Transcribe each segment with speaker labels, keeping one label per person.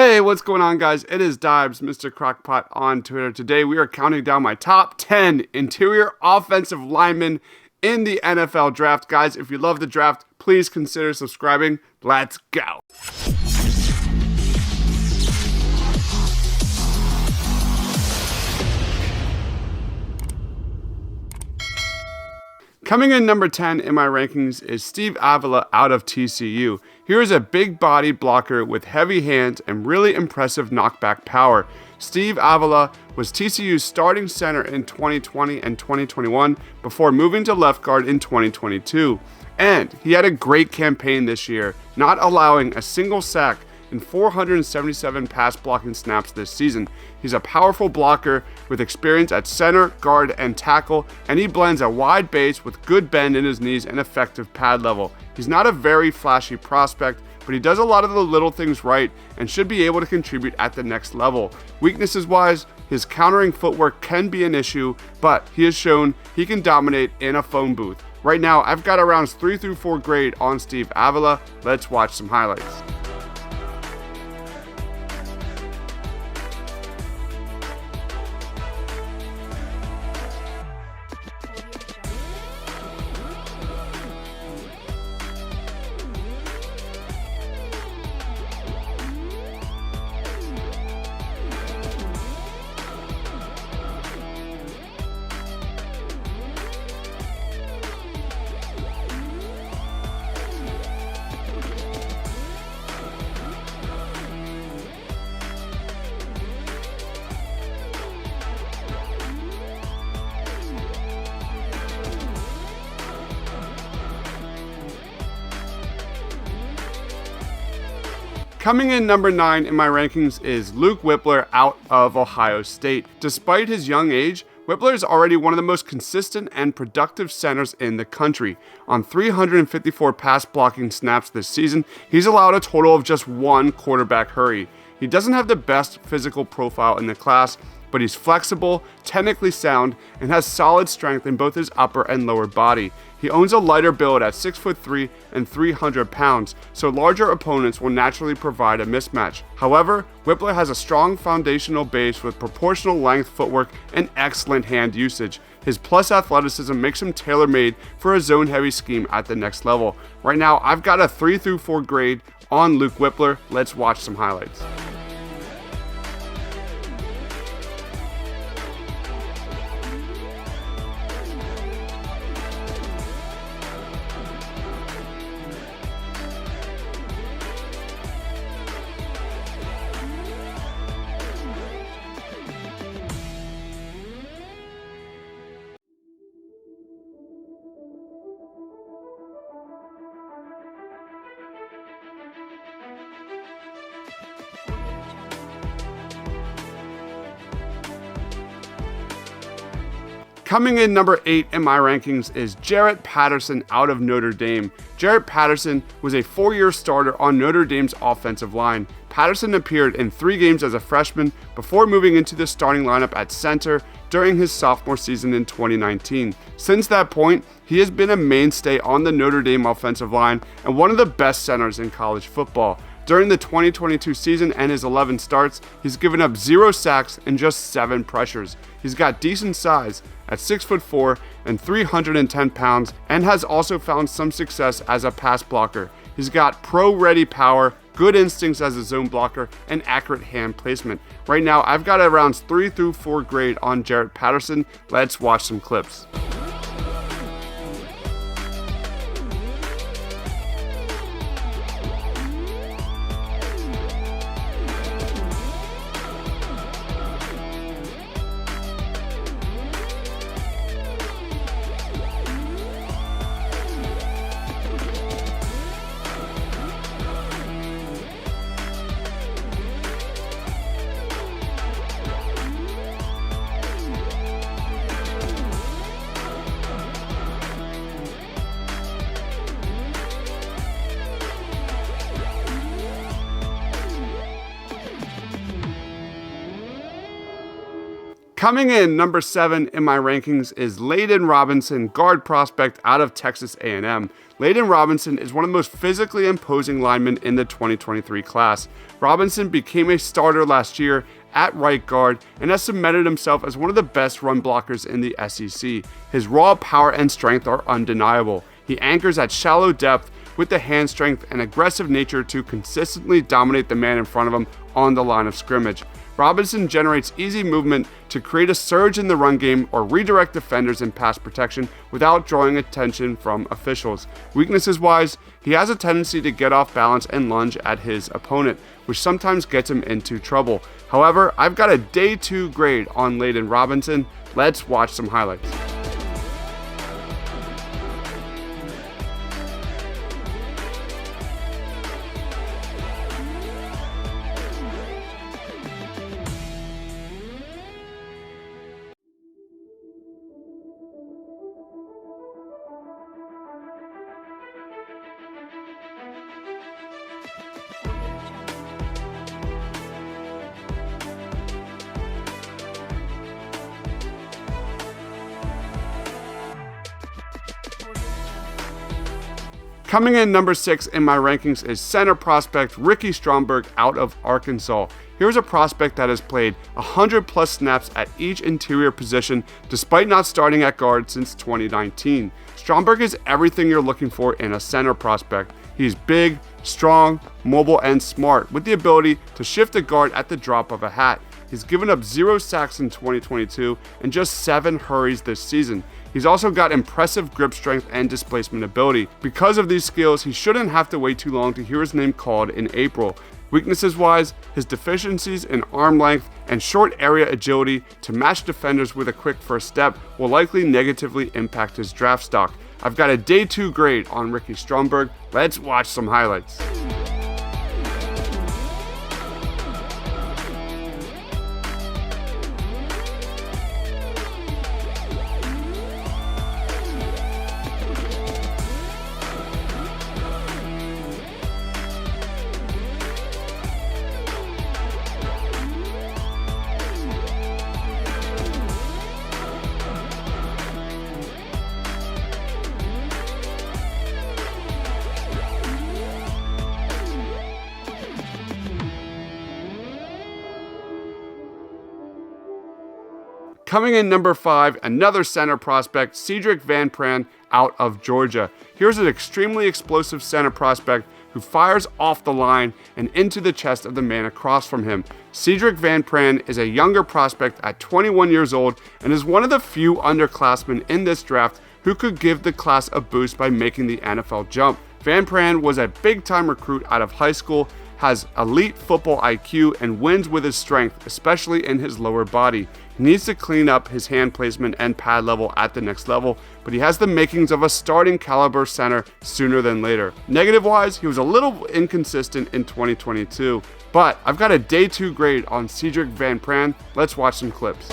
Speaker 1: Hey, what's going on, guys? It is Dibes, Mr. Crockpot on Twitter. Today we are counting down my top 10 interior offensive linemen in the NFL draft. Guys, if you love the draft, please consider subscribing. Let's go. Coming in number 10 in my rankings is Steve Avila out of TCU. Here is a big body blocker with heavy hands and really impressive knockback power. Steve Avila was TCU's starting center in 2020 and 2021 before moving to left guard in 2022. And he had a great campaign this year, not allowing a single sack in 477 pass blocking snaps this season. He's a powerful blocker with experience at center, guard, and tackle, and he blends a wide base with good bend in his knees and effective pad level. He's not a very flashy prospect, but he does a lot of the little things right and should be able to contribute at the next level. Weaknesses wise, his countering footwork can be an issue, but he has shown he can dominate in a phone booth. Right now, I've got a rounds 3 through 4 grade on Steve Avila. Let's watch some highlights. Coming in number 9 in my rankings is Luke Whippler out of Ohio State. Despite his young age, Whippler is already one of the most consistent and productive centers in the country. On 354 pass blocking snaps this season, he's allowed a total of just 1 quarterback hurry. He doesn't have the best physical profile in the class, but he's flexible, technically sound, and has solid strength in both his upper and lower body. He owns a lighter build at 6'3" and 300 pounds, so larger opponents will naturally provide a mismatch. However, Whippler has a strong foundational base with proportional length footwork and excellent hand usage. His plus athleticism makes him tailor-made for a zone-heavy scheme at the next level. Right now, I've got a 3 through 4 grade on Luke Whippler. Let's watch some highlights. Coming in number 8 in my rankings is Jarrett Patterson out of Notre Dame. Jarrett Patterson was a 4-year starter on Notre Dame's offensive line. Patterson appeared in 3 games as a freshman before moving into the starting lineup at center during his sophomore season in 2019. Since that point, he has been a mainstay on the Notre Dame offensive line and one of the best centers in college football. During the 2022 season and his 11 starts, he's given up 0 sacks and just 7 pressures. He's got decent size at 6'4" and 310 pounds and has also found some success as a pass blocker. He's got pro-ready power, good instincts as a zone blocker, and accurate hand placement. Right now, I've got a rounds 3 through 4 grade on Jarrett Patterson. Let's watch some clips. Coming in number 7 in my rankings is Laden Robinson, guard prospect out of Texas A&M. Laden Robinson is one of the most physically imposing linemen in the 2023 class. Robinson became a starter last year at right guard and has cemented himself as one of the best run blockers in the SEC. His raw power and strength are undeniable. He anchors at shallow depth with the hand strength and aggressive nature to consistently dominate the man in front of him on the line of scrimmage. Robinson generates easy movement to create a surge in the run game or redirect defenders in pass protection without drawing attention from officials. Weaknesses-wise, he has a tendency to get off balance and lunge at his opponent, which sometimes gets him into trouble. However, I've got a day 2 grade on Laden Robinson. Let's watch some highlights. Coming in number 6 in my rankings is center prospect Ricky Stromberg out of Arkansas. Here's a prospect that has played 100 plus snaps at each interior position despite not starting at guard since 2019. Stromberg is everything you're looking for in a center prospect. He's big, strong, mobile, and smart with the ability to shift a guard at the drop of a hat. He's given up 0 sacks in 2022 and just 7 hurries this season. He's also got impressive grip strength and displacement ability. Because of these skills, he shouldn't have to wait too long to hear his name called in April. Weaknesses-wise, his deficiencies in arm length and short area agility to match defenders with a quick first step will likely negatively impact his draft stock. I've got a day 2 grade on Ricky Stromberg. Let's watch some highlights. Coming in number 5, another center prospect, Cedric Van Pran out of Georgia. Here's an extremely explosive center prospect who fires off the line and into the chest of the man across from him. Cedric Van Pran is a younger prospect at 21 years old and is one of the few underclassmen in this draft who could give the class a boost by making the NFL jump. Van Pran was a big-time recruit out of high school, has elite football IQ, and wins with his strength, especially in his lower body. He needs to clean up his hand placement and pad level at the next level, but he has the makings of a starting caliber center sooner than later. Negative-wise, he was a little inconsistent in 2022, but I've got a day 2 grade on Cedric Van Pran. Let's watch some clips.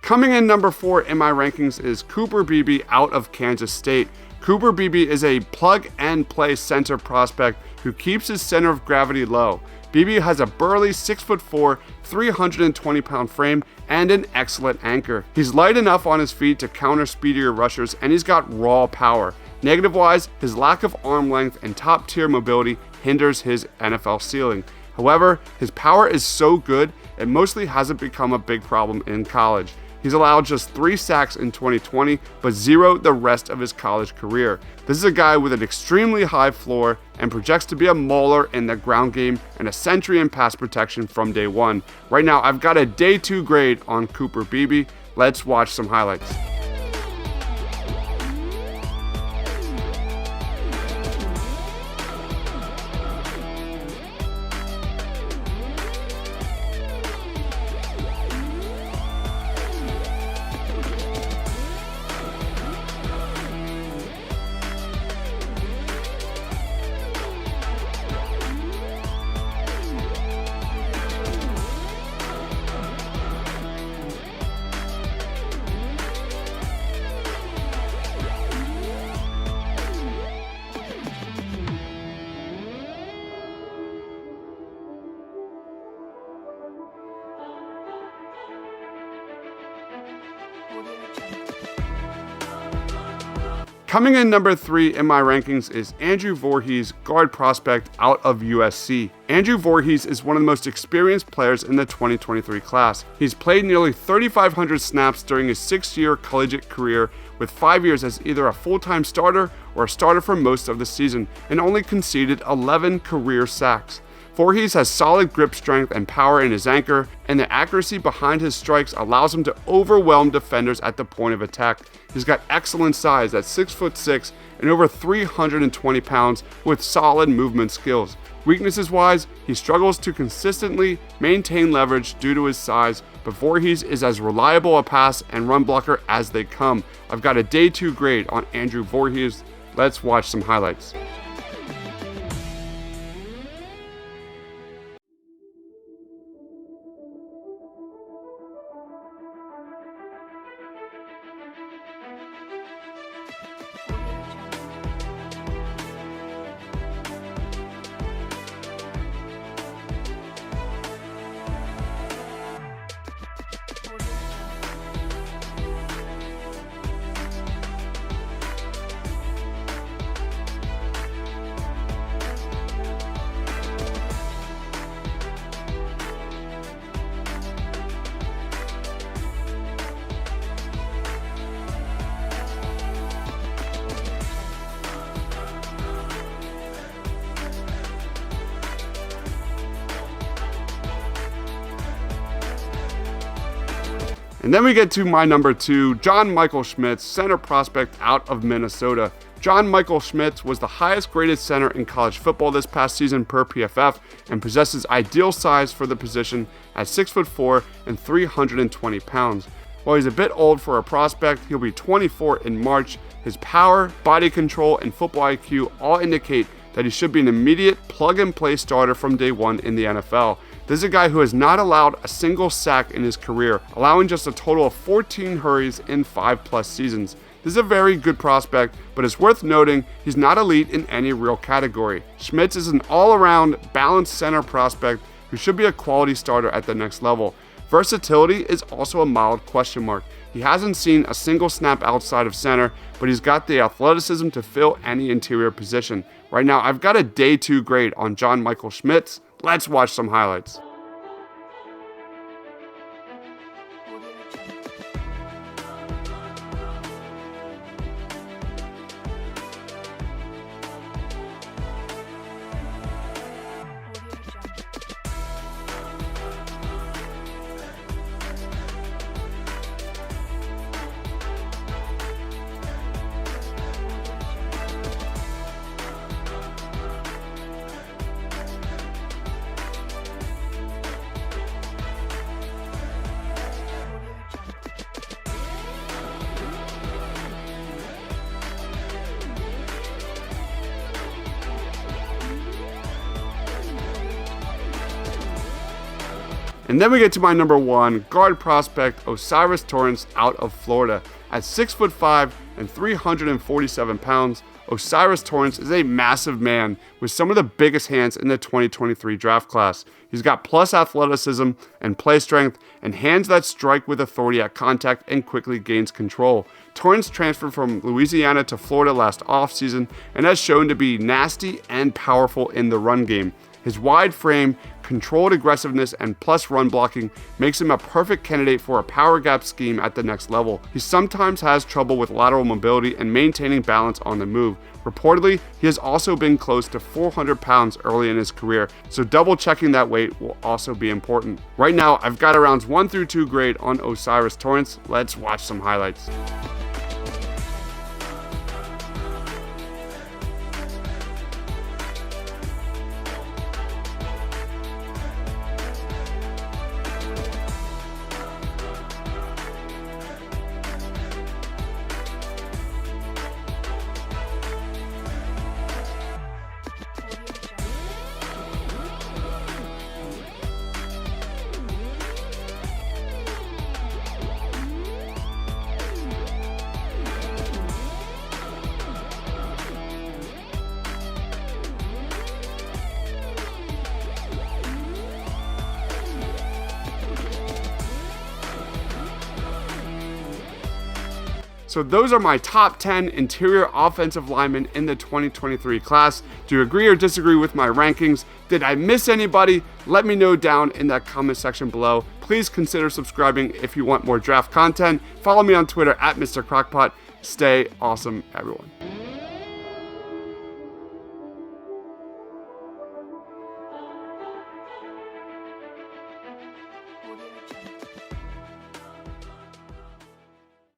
Speaker 1: Coming in number 4 in my rankings is Cooper Beebe out of Kansas State. Cooper Beebe is a plug-and-play center prospect who keeps his center of gravity low. Beebe has a burly 6'4", 320-pound frame and an excellent anchor. He's light enough on his feet to counter speedier rushers, and he's got raw power. Negative-wise, his lack of arm length and top-tier mobility hinders his NFL ceiling. However, his power is so good, it mostly hasn't become a big problem in college. He's allowed just 3 sacks in 2020, but 0 the rest of his college career. This is a guy with an extremely high floor and projects to be a mauler in the ground game and a century in pass protection from day 1. Right now, I've got a day 2 grade on Cooper Beebe. Let's watch some highlights. Coming in number 3 in my rankings is Andrew Voorhees, guard prospect out of USC. Andrew Voorhees is one of the most experienced players in the 2023 class. He's played nearly 3,500 snaps during his 6-year collegiate career, with 5 years as either a full-time starter or a starter for most of the season, and only conceded 11 career sacks. Voorhees has solid grip strength and power in his anchor, and the accuracy behind his strikes allows him to overwhelm defenders at the point of attack. He's got excellent size at 6'6" and over 320 pounds with solid movement skills. Weaknesses-wise, he struggles to consistently maintain leverage due to his size, but Voorhees is as reliable a pass and run blocker as they come. I've got a day 2 grade on Andrew Voorhees. Let's watch some highlights. And then we get to my number 2, John Michael Schmidt, center prospect out of Minnesota. John Michael Schmidt was the highest graded center in college football this past season per PFF and possesses ideal size for the position at 6'4" and 320 pounds. While he's a bit old for a prospect, he'll be 24 in March. His power, body control, and football IQ all indicate that he should be an immediate plug-and-play starter from day 1 in the NFL. This is a guy who has not allowed a single sack in his career, allowing just a total of 14 hurries in 5+ seasons. This is a very good prospect, but it's worth noting he's not elite in any real category. Schmidt is an all-around, balanced center prospect who should be a quality starter at the next level. Versatility is also a mild question mark. He hasn't seen a single snap outside of center, but he's got the athleticism to fill any interior position. Right now, I've got a day 2 grade on John Michael Schmidt. Let's watch some highlights. And then we get to my number 1, guard prospect Osiris Torrance out of Florida. At 6'5" and 347 pounds, Osiris Torrance is a massive man with some of the biggest hands in the 2023 draft class. He's got plus athleticism and play strength and hands that strike with authority at contact and quickly gains control. Torrance transferred from Louisiana to Florida last offseason and has shown to be nasty and powerful in the run game. His wide frame, controlled aggressiveness, and plus run blocking makes him a perfect candidate for a power gap scheme at the next level. He sometimes has trouble with lateral mobility and maintaining balance on the move. Reportedly, he has also been close to 400 pounds early in his career, so double checking that weight will also be important. Right now, I've got a rounds 1 through 2 grade on Osiris Torrance. Let's watch some highlights. So those are my top 10 interior offensive linemen in the 2023 class. Do you agree or disagree with my rankings? Did I miss anybody? Let me know down in that comment section below. Please consider subscribing if you want more draft content. Follow me on Twitter at Mr. Crockpot. Stay awesome, everyone.